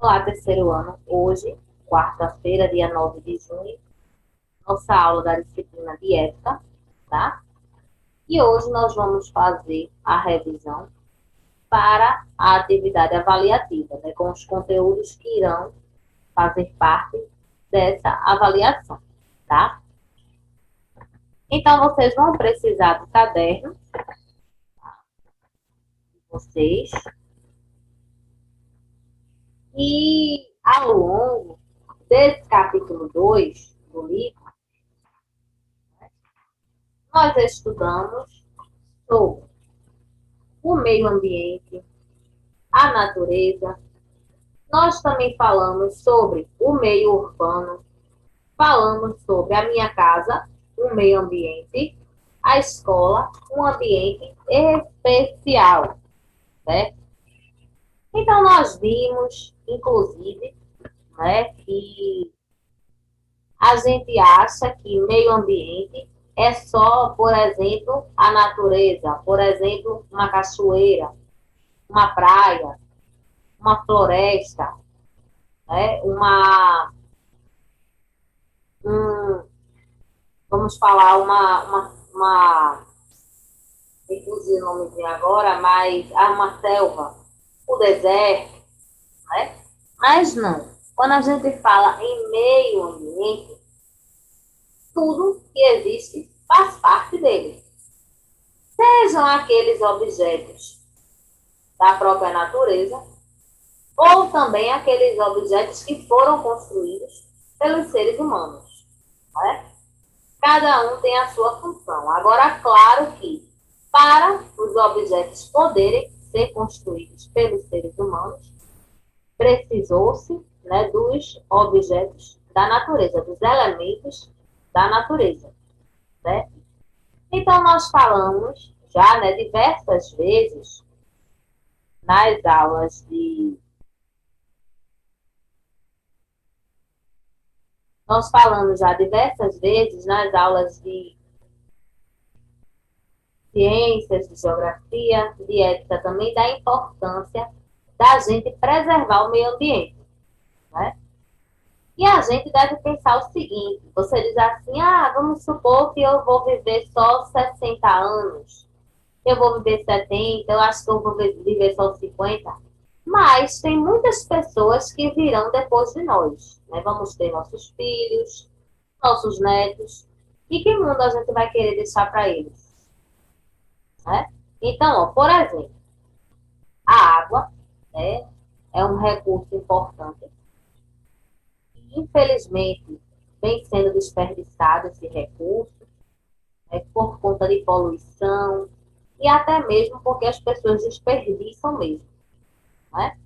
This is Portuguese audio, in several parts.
Olá, terceiro ano. Hoje, quarta-feira, dia 9 de junho, nossa aula da disciplina de ética, tá? E hoje nós vamos fazer a revisão para a atividade avaliativa, né, com os conteúdos que irão fazer parte dessa avaliação, tá? Então, vocês vão precisar do caderno de vocês e, ao longo desse capítulo 2 do livro, nós estudamos sobre o meio ambiente, a natureza. Nós também falamos sobre o meio urbano, falamos sobre a minha casa, o meio ambiente, a escola, um ambiente especial, né? Então, nós vimos, inclusive, né, que a gente acha que meio ambiente é só, por exemplo, a natureza, por exemplo, uma cachoeira, uma praia, uma floresta, né, um, vamos falar, me fugiu o nomezinho agora, mas uma selva, o deserto, né? Mas não. Quando a gente fala em meio ambiente, tudo que existe faz parte dele. Sejam aqueles objetos da própria natureza, ou também aqueles objetos que foram construídos pelos seres humanos, né? Cada um tem a sua função. Agora, claro que para os objetos poderem ser construídos pelos seres humanos, precisou-se, né, dos objetos da natureza, dos elementos da natureza, né? Então, nós falamos já, né, diversas vezes nas aulas de. Nós falamos já diversas vezes nas aulas de ciências, de geografia, de ética também, da importância da gente preservar o meio ambiente, né? E a gente deve pensar o seguinte: você diz assim, vamos supor que eu vou viver só 60 anos, eu vou viver 70, eu acho que eu vou viver só 50. Mas tem muitas pessoas que virão depois de nós, né? Vamos ter nossos filhos, nossos netos, e que mundo a gente vai querer deixar para eles, né? Então, ó, por exemplo, a água, né, é um recurso importante. Infelizmente, vem sendo desperdiçado esse recurso, né, por conta de poluição e até mesmo porque as pessoas desperdiçam mesmo, né?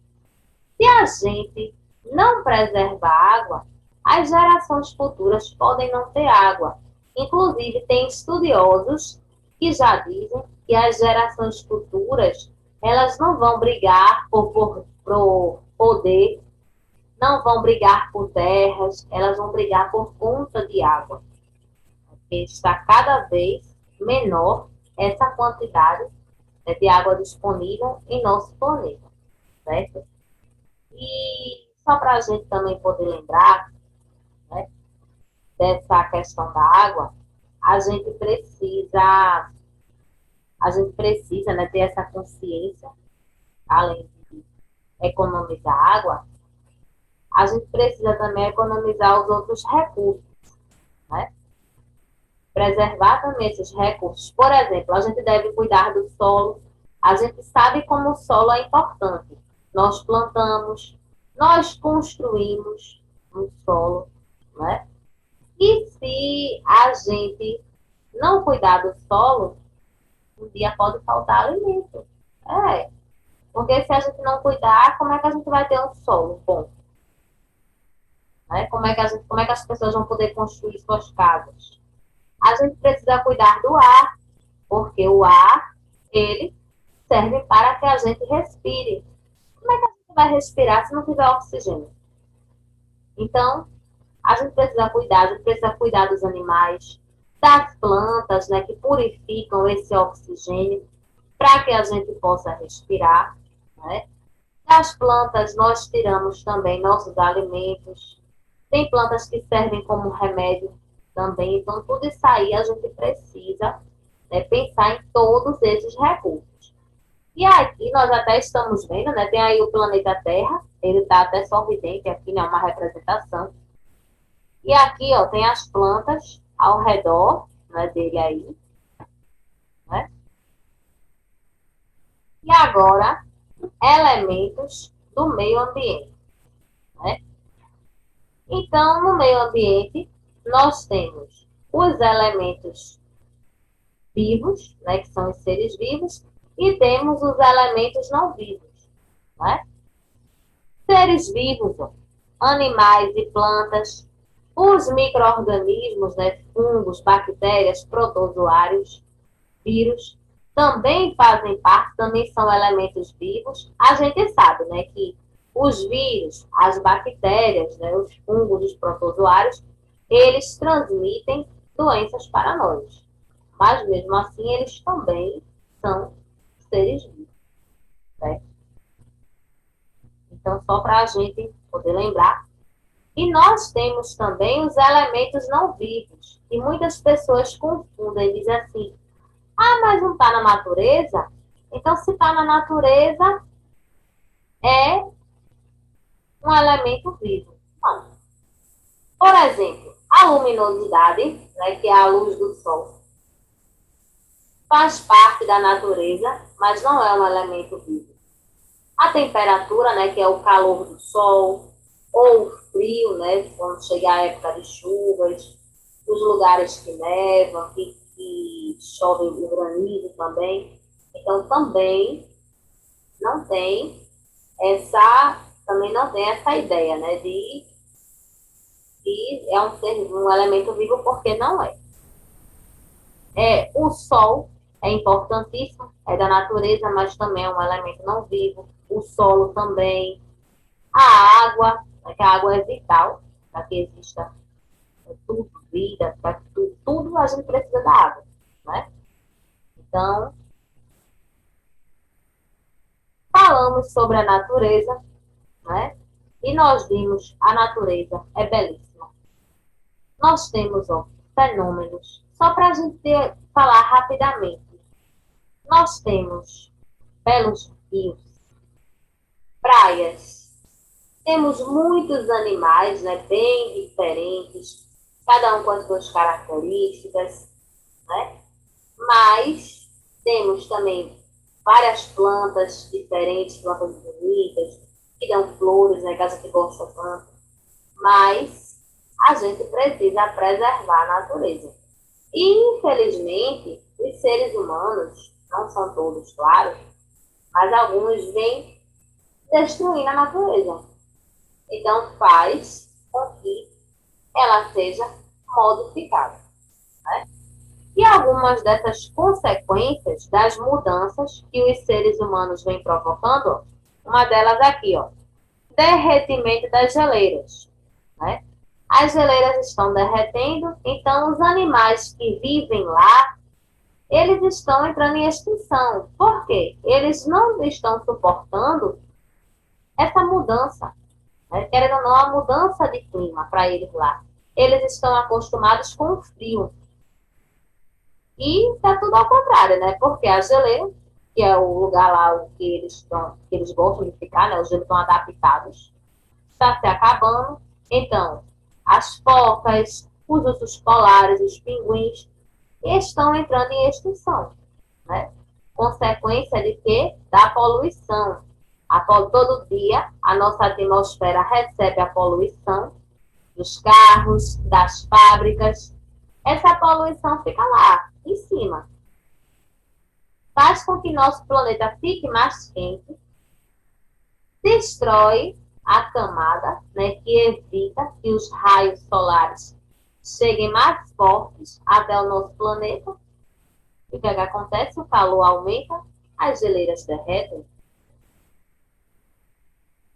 Se a gente não preservar a água, as gerações futuras podem não ter água. Inclusive, tem estudiosos que já dizem que as gerações futuras elas não vão brigar por poder, não vão brigar por terras, elas vão brigar por conta de água. Porque está cada vez menor essa quantidade, né, de água disponível em nosso planeta, certo? E só para a gente também poder lembrar, né, dessa questão da água, a gente precisa, a gente precisa, né, ter essa consciência, além de economizar água, a gente precisa também economizar os outros recursos, né? Preservar também esses recursos. Por exemplo, a gente deve cuidar do solo. A gente sabe como o solo é importante. Nós plantamos, nós construímos um solo, né? E se a gente não cuidar do solo, um dia pode faltar alimento. É, porque se a gente não cuidar, como é que a gente vai ter um solo bom? Né? Como é que as pessoas vão poder construir suas casas? A gente precisa cuidar do ar, porque o ar, ele serve para que a gente respire. Como é que a gente vai respirar se não tiver oxigênio? Então, a gente precisa cuidar dos animais, das plantas, né, que purificam esse oxigênio para que a gente possa respirar, né? Das plantas nós tiramos também nossos alimentos. Tem plantas que servem como remédio também. Então, tudo isso aí a gente precisa, né, pensar em todos esses recursos. E aqui nós até estamos vendo, né? Tem aí o planeta Terra, ele está até sorridente aqui, né? Uma representação. E aqui, ó, tem as plantas ao redor, né, dele aí, né? E agora, elementos do meio ambiente, né? Então, no meio ambiente, nós temos os elementos vivos, né, que são os seres vivos, e temos os elementos não vivos, né? Seres vivos, ó, animais e plantas, os micro-organismos, né, fungos, bactérias, protozoários, vírus, também fazem parte, também são elementos vivos. A gente sabe, né, que os vírus, as bactérias, né, os fungos, os protozoários, eles transmitem doenças para nós. Mas mesmo assim, eles também são seres vivos, né? Então, só para a gente poder lembrar. E nós temos também os elementos não vivos. E muitas pessoas confundem, dizem assim, ah, mas não está na natureza? Então, se está na natureza, é um elemento vivo. Não. Por exemplo, a luminosidade, né, que é a luz do sol, faz parte da natureza, mas não é um elemento vivo. A temperatura, né, que é o calor do sol, ou o frio, né, quando chegar a época de chuvas, os lugares que nevam, que chove o granizo também. Então, não tem também não tem essa ideia, né, de que é um elemento vivo, porque não é. O sol é importantíssimo, é da natureza, mas também é um elemento não vivo. O solo também. A água, né, que a água é vital para que exista tudo, vida, para que tudo a gente precisa da água, né? Então, falamos sobre a natureza, né? E nós vimos a natureza é belíssima. Nós temos, ó, fenômenos. Só para a gente falar rapidamente. Nós temos belos rios, praias, temos muitos animais, né, bem diferentes, cada um com as suas características, né? Mas temos também várias plantas diferentes, plantas bonitas, que dão flores, né, que a gente gosta tanto. Mas a gente precisa preservar a natureza. E, infelizmente, os seres humanos, não são todos, claro, mas alguns vêm destruindo a natureza. Então, faz com que ela seja modificada, né? E algumas dessas consequências das mudanças que os seres humanos vêm provocando, uma delas aqui, ó, derretimento das geleiras, né? As geleiras estão derretendo, então os animais que vivem lá, eles estão entrando em extinção. Por quê? Eles não estão suportando essa mudança, né? Querendo ou não, a mudança de clima para eles lá. Eles estão acostumados com o frio. E tá tudo ao contrário, né? Porque a geleira, que é o lugar lá que eles gostam de ficar, né? Os gelos estão adaptados, está se acabando. Então, as focas, os ursos polares, os pinguins, estão entrando em extinção, né? Consequência de quê? Da poluição. Todo dia, a nossa atmosfera recebe a poluição dos carros, das fábricas. Essa poluição fica lá, em cima. Faz com que nosso planeta fique mais quente, destrói a camada, né, que evita que os raios solares cheguem mais fortes até o nosso planeta. E o que acontece? O calor aumenta, as geleiras derretem.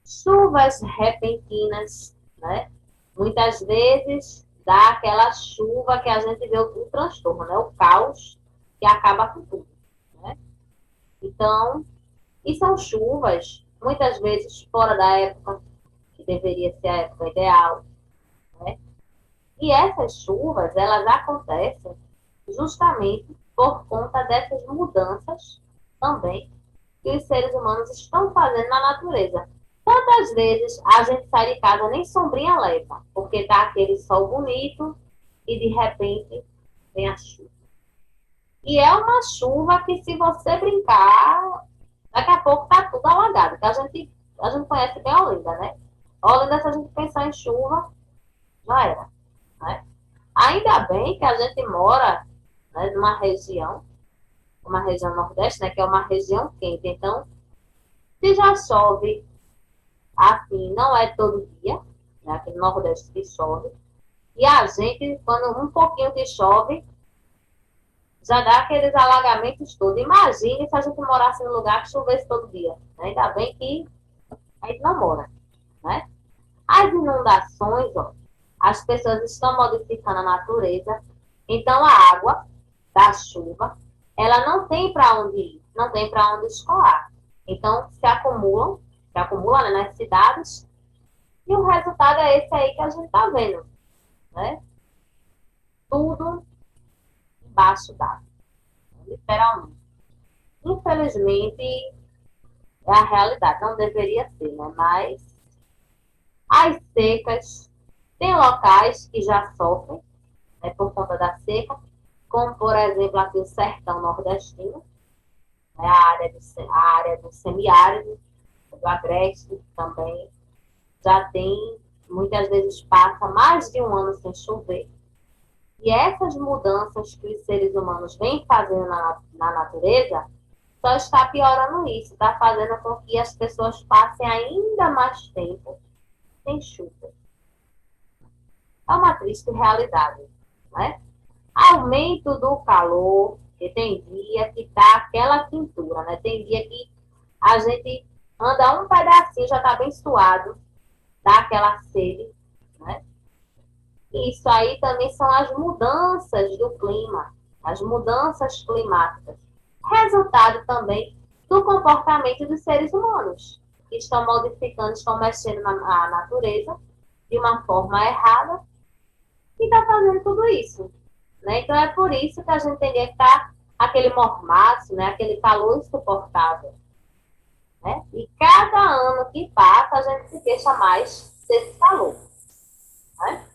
Chuvas repentinas, né? Muitas vezes dá aquela chuva que a gente vê o transtorno, né? O caos que acaba com tudo, né? Então, e são chuvas muitas vezes fora da época, que deveria ser a época ideal, né? E essas chuvas, elas acontecem justamente por conta dessas mudanças também que os seres humanos estão fazendo na natureza. Quantas vezes a gente sai de casa nem sombrinha leva, porque tá aquele sol bonito e de repente vem a chuva. E é uma chuva que se você brincar, daqui a pouco tá tudo alagado, que a gente conhece bem a Olinda, né? Olinda, se a gente pensar em chuva, já era, né? Ainda bem que a gente mora, né, numa região, uma região nordeste, né, que é uma região quente. Então, se já chove assim, não é todo dia, né, aqui no nordeste que chove, e a gente, quando um pouquinho que chove, já dá aqueles alagamentos todos. Imagine se a gente morasse num lugar que chovesse todo dia, né? Ainda bem que a gente não mora, né? As inundações, ó, as pessoas estão modificando a natureza, então a água da chuva, ela não tem para onde ir, não tem para onde escoar. Então se acumulam, né, nas cidades, e o resultado é esse aí que a gente está vendo, né? Tudo embaixo d'água, literalmente. Infelizmente, é a realidade, não deveria ser, né? Mas as secas, tem locais que já sofrem, né, por conta da seca, como, por exemplo, aqui o sertão nordestino, né, a área do semiárido, do agreste também, já tem, muitas vezes passa mais de um ano sem chover. E essas mudanças que os seres humanos vêm fazendo na natureza, só está piorando isso, está fazendo com que as pessoas passem ainda mais tempo sem chuva. É uma triste realidade, né? Aumento do calor, que tem dia que tá aquela quintura, né? Tem dia que a gente anda um pedacinho, já tá bem suado, dá aquela sede, né? E isso aí também são as mudanças do clima, as mudanças climáticas. Resultado também do comportamento dos seres humanos, que estão modificando, estão mexendo na natureza de uma forma errada e está fazendo tudo isso. Né? Então é por isso que a gente teria que estar aquele mormaço, né? Aquele calor insuportável. Né? E cada ano que passa, a gente se queixa mais desse calor. Né?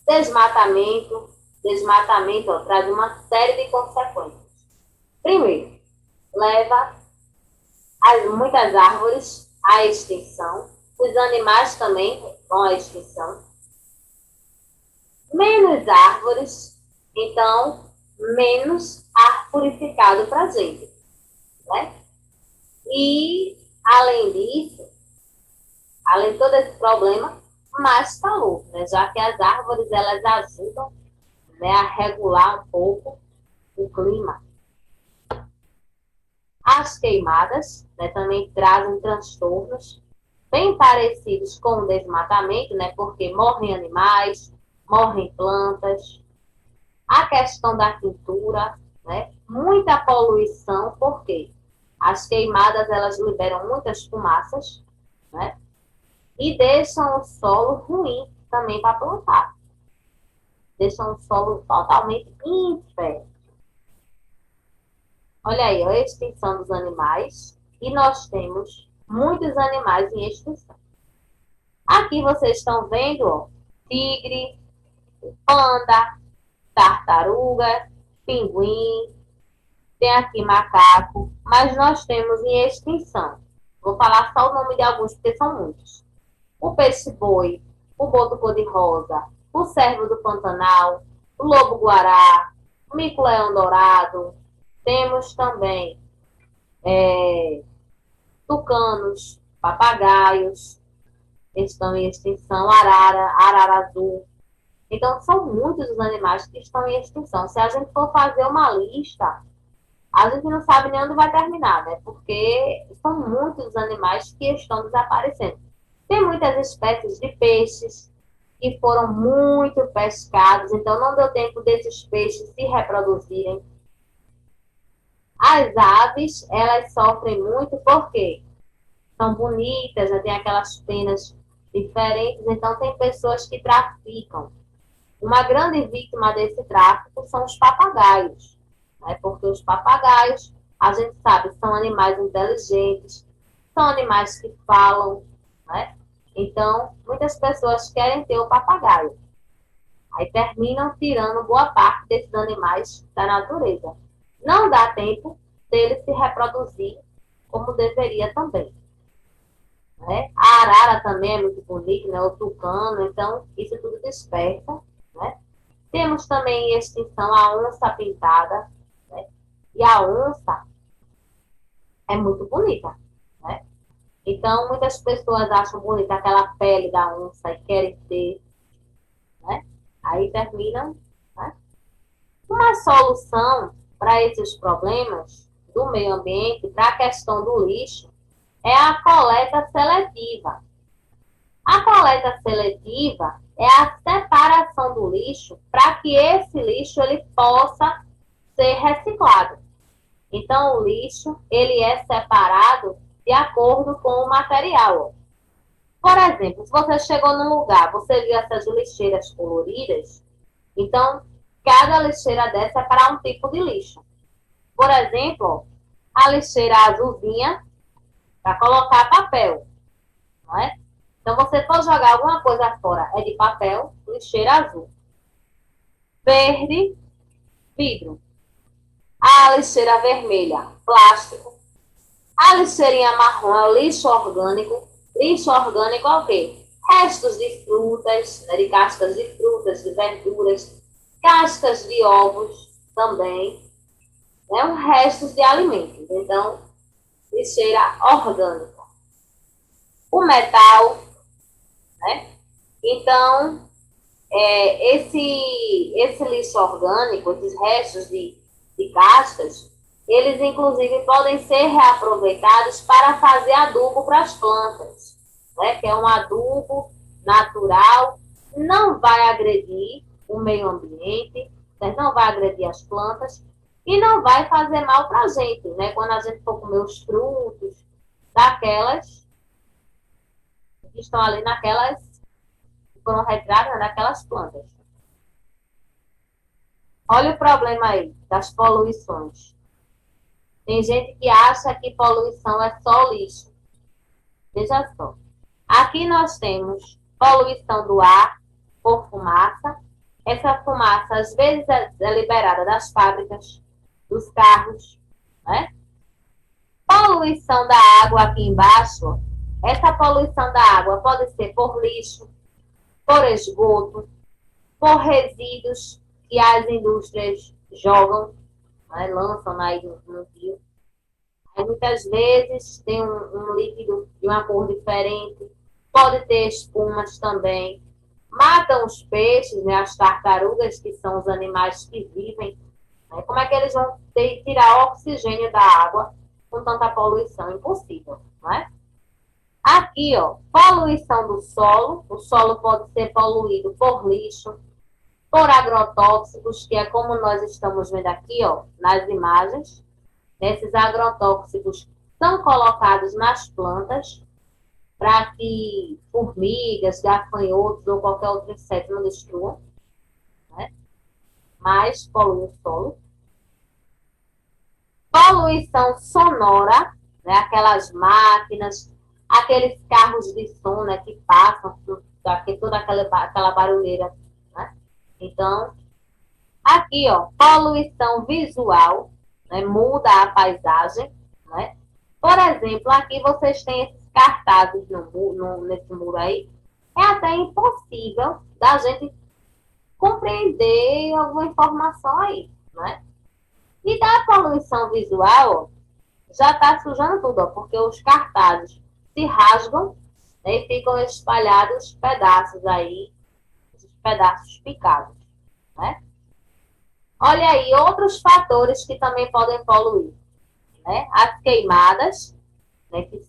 Desmatamento. Desmatamento, ó, traz uma série de consequências. Primeiro, leva muitas árvores à extinção. Os animais também vão à extinção. Menos árvores, então menos ar purificado para a gente, né? E, além disso, além de todo esse problema, mais calor, né? Já que as árvores, elas ajudam, né, a regular um pouco o clima. As queimadas, né, também trazem transtornos bem parecidos com o desmatamento, né? Porque morrem animais, morrem plantas. A questão da quintura, né? Muita poluição, porque as queimadas, elas liberam muitas fumaças, né? E deixam o solo ruim também para plantar. Deixam o solo totalmente infértil. Olha aí, a extinção dos animais. E nós temos muitos animais em extinção. Aqui vocês estão vendo, ó, tigre, panda, tartaruga, pinguim, tem aqui macaco, mas nós temos em extinção. Vou falar só o nome de alguns, porque são muitos. O peixe-boi, o boto cor-de-rosa, o cervo do Pantanal, o lobo-guará, o mico-leão dourado. Temos também tucanos, papagaios, estão em extinção, arara azul. Então, são muitos os animais que estão em extinção. Se a gente for fazer uma lista, a gente não sabe nem onde vai terminar, né? Porque são muitos os animais que estão desaparecendo. Tem muitas espécies de peixes que foram muito pescados, então não deu tempo desses peixes se reproduzirem. As aves, elas sofrem muito, por quê? são bonitas, já tem aquelas penas diferentes, então tem pessoas que traficam. Uma grande vítima desse tráfico são os papagaios, né? Porque os papagaios, a gente sabe, são animais inteligentes, são animais que falam, né? Então, muitas pessoas querem ter o papagaio. Aí terminam tirando boa parte desses animais da natureza. Não dá tempo dele se reproduzir como deveria também. Né? A arara também é muito bonita, né? O tucano, então isso tudo desperta. Né? Temos também em extinção a onça pintada, né? E a onça é muito bonita. Né? Então muitas pessoas acham bonita aquela pele da onça e querem ter. Né? Aí terminam. Né? Uma solução para esses problemas do meio ambiente, para a questão do lixo, é a coleta seletiva. A coleta seletiva é a separação do lixo para que esse lixo ele possa ser reciclado. Então, o lixo ele é separado de acordo com o material. Por exemplo, se você chegou num lugar, você viu essas lixeiras coloridas, então cada lixeira dessa é para um tipo de lixo. Por exemplo, a lixeira azulzinha para colocar papel, não é? Então, você for jogar alguma coisa fora, é de papel, lixeira azul. Verde, vidro. A lixeira vermelha, plástico. A lixeirinha marrom é o lixo orgânico. Lixo orgânico é o quê? Restos de frutas, né, de cascas de frutas, de verduras, cascas de ovos também, né, os restos de alimentos. Então, lixeira orgânica. O metal, né? Então, esse lixo orgânico, esses restos de cascas, eles inclusive podem ser reaproveitados para fazer adubo para as plantas, né? Que é um adubo natural, não vai agredir o meio ambiente, né? Não vai agredir as plantas e não vai fazer mal para a gente, né? Quando a gente for comer os frutos daquelas que estão ali naquelas foram retiradas daquelas plantas. Olha o problema aí das poluições. Tem gente que acha que poluição é só lixo. Veja só. Aqui nós temos poluição do ar por fumaça. Essa fumaça, às vezes, é liberada das fábricas, dos carros, né? Poluição da água aqui embaixo. Essa poluição da água pode ser por lixo, por esgoto, por resíduos que as indústrias jogam, né, lançam aí no rio. Aí, muitas vezes tem um líquido de uma cor diferente, pode ter espumas também. Matam os peixes, né, as tartarugas, que são os animais que vivem. Né? Como é que eles vão tirar oxigênio da água com tanta poluição? Impossível, né? Aqui, ó, poluição do solo. O solo pode ser poluído por lixo, por agrotóxicos, que é como nós estamos vendo aqui, ó, nas imagens. Esses agrotóxicos são colocados nas plantas para que formigas, gafanhotos ou qualquer outro inseto não destruam, né? Mas polui o solo. Poluição sonora, né? Aquelas máquinas, aqueles carros de som, né, que passam, toda aquela barulheira, né? Então, aqui, ó, poluição visual, né, muda a paisagem, né? Por exemplo, aqui vocês têm esses cartazes nesse muro aí. É até impossível da gente compreender alguma informação aí, né? E da poluição visual, ó, já está sujando tudo, ó, porque os cartazes se rasgam, né, e ficam espalhados pedaços aí, esses pedaços picados, né? Olha aí, outros fatores que também podem poluir, né? As queimadas, né, que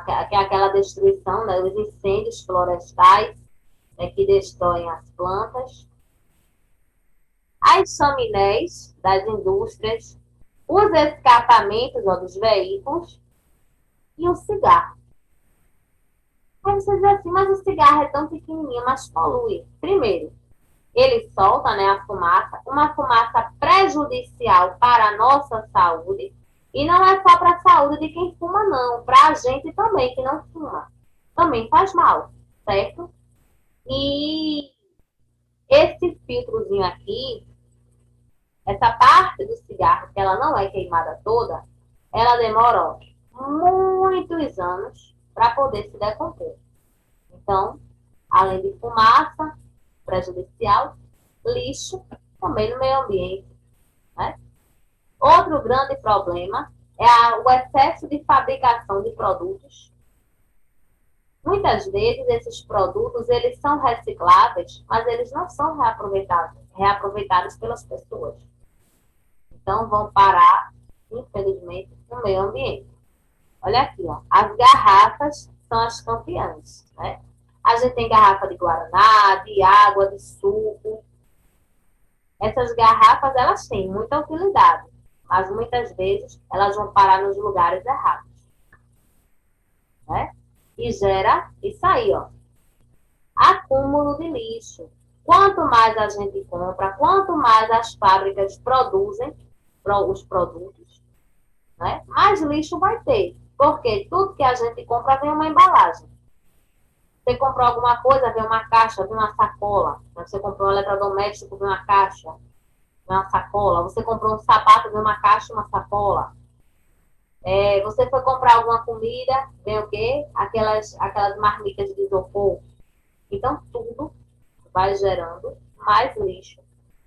é aquela destruição, né, os incêndios florestais, né, que destroem as plantas. As chaminés das indústrias, os escapamentos, ó, dos veículos e o cigarro. Aí você diz assim, mas o cigarro é tão pequenininho, mas polui. Primeiro, ele solta, né, a fumaça, uma fumaça prejudicial para a nossa saúde. E não é só para a saúde de quem fuma, não. Para a gente também, que não fuma. Também faz mal, certo? E esse filtrozinho aqui, essa parte do cigarro, que ela não é queimada toda, ela demora ó, muitos anos para poder se decompor. Então, além de fumaça prejudicial, lixo também no meio ambiente. Né? Outro grande problema é o excesso de fabricação de produtos. Muitas vezes esses produtos eles são recicláveis, mas eles não são reaproveitados pelas pessoas. Então vão parar, infelizmente, no meio ambiente. Olha aqui, ó, as garrafas são as campeãs, né? A gente tem garrafa de guaraná, de água, de suco. Essas garrafas elas têm muita utilidade, mas muitas vezes elas vão parar nos lugares errados, né? E gera isso aí, ó, acúmulo de lixo. Quanto mais a gente compra, quanto mais as fábricas produzem os produtos, né, mais lixo vai ter. Porque tudo que a gente compra vem uma embalagem. Você comprou alguma coisa, vem uma caixa, vem uma sacola. Você comprou um eletrodoméstico, vem uma caixa, vem uma sacola. Você comprou um sapato, vem uma caixa, uma sacola. Você foi comprar alguma comida, vem o quê? Aquelas marmitas de isopor. Então, tudo vai gerando mais lixo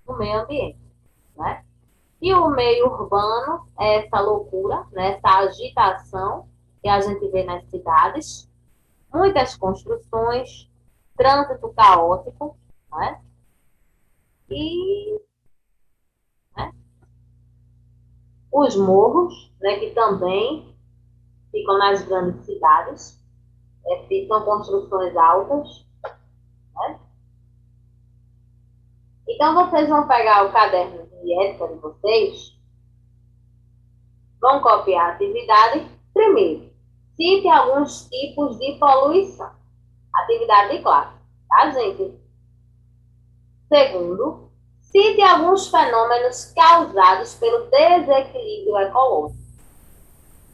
no meio ambiente, né? E o meio urbano é essa loucura, né? Essa agitação que a gente vê nas cidades, muitas construções, trânsito caótico, né? E né, os morros, né, que também ficam nas grandes cidades, são construções altas, né? Então, vocês vão pegar o caderno de ética de vocês, vão copiar a atividade. Primeiro, cite alguns tipos de poluição. Atividade de classe, tá, gente? Segundo, cite alguns fenômenos causados pelo desequilíbrio ecológico.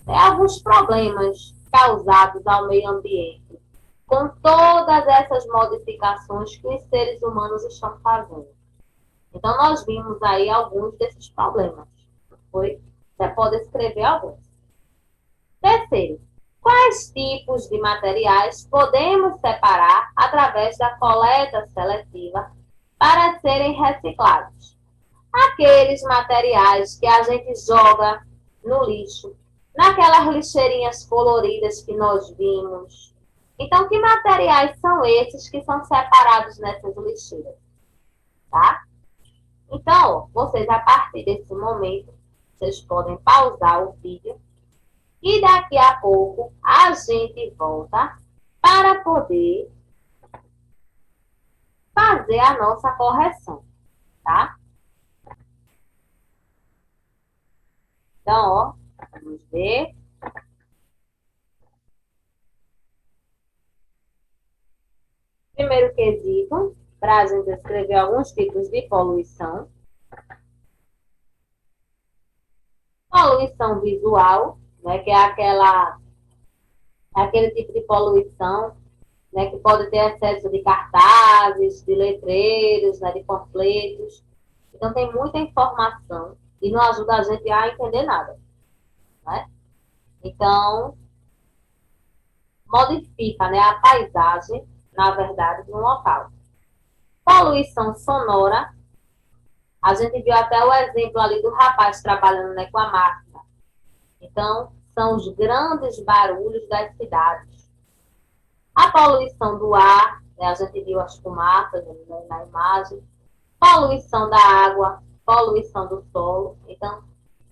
Alguns problemas causados ao meio ambiente com todas essas modificações que os seres humanos estão fazendo. Então, nós vimos aí alguns desses problemas. Foi? Você pode escrever alguns. Terceiro, quais tipos de materiais podemos separar através da coleta seletiva para serem reciclados? Aqueles materiais que a gente joga no lixo, naquelas lixeirinhas coloridas que nós vimos. Então, que materiais são esses que são separados nessas lixeiras? Tá? Então, vocês, a partir desse momento, vocês podem pausar o vídeo e daqui a pouco a gente volta para poder fazer a nossa correção, tá? Então, ó, vamos ver. Primeiro quesito, para a gente escrever alguns tipos de poluição. Poluição visual, né, que é aquele tipo de poluição, né, que pode ter excesso de cartazes, de letreiros, né, de panfletos. Então, tem muita informação e não ajuda a gente a entender nada, né? Então, modifica, né, a paisagem, na verdade, de um local. Poluição sonora, a gente viu até o exemplo ali do rapaz trabalhando, né, com a máquina. Então, são os grandes barulhos das cidades. A poluição do ar, né, a gente viu as fumaças, né, na imagem. Poluição da água, poluição do solo. Então,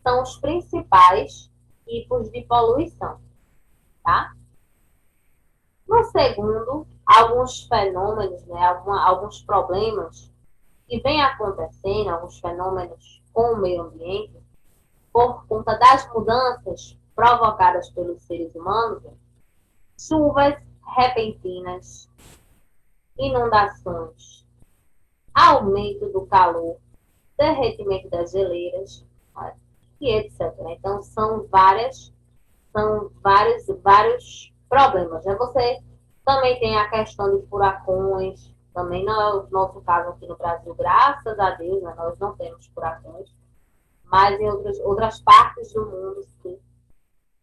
são os principais tipos de poluição, tá? No segundo, alguns fenômenos, né, alguns problemas que vêm acontecendo, alguns fenômenos com o meio ambiente, por conta das mudanças provocadas pelos seres humanos, chuvas repentinas, inundações, aumento do calor, derretimento das geleiras, né, e etc. Então, são vários problemas. Né? Você também tem a questão de furacões, também não é o nosso caso aqui no Brasil, graças a Deus, né? Nós não temos furacões, mas em outras partes do mundo, sim.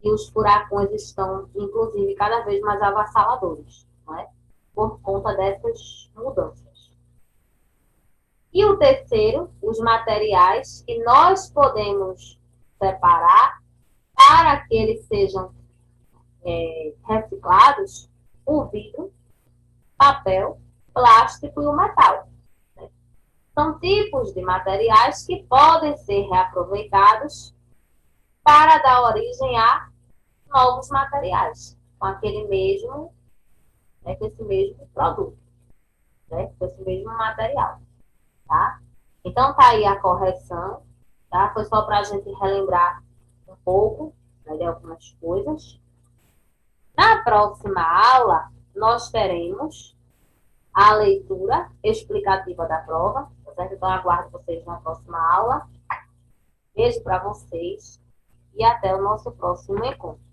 E os furacões estão, inclusive, cada vez mais avassaladores, não é? Por conta dessas mudanças. E o terceiro, os materiais que nós podemos separar para que eles sejam reciclados, o vidro, papel, plástico e o metal. Né? São tipos de materiais que podem ser reaproveitados para dar origem a novos materiais, com esse mesmo produto, né? Com esse mesmo material, tá? Então tá aí a correção, tá? Foi só para a gente relembrar um pouco, né, de algumas coisas. Na próxima aula, nós teremos a leitura explicativa da prova, tá certo? Então aguardo vocês na próxima aula. Beijo para vocês e até o nosso próximo encontro.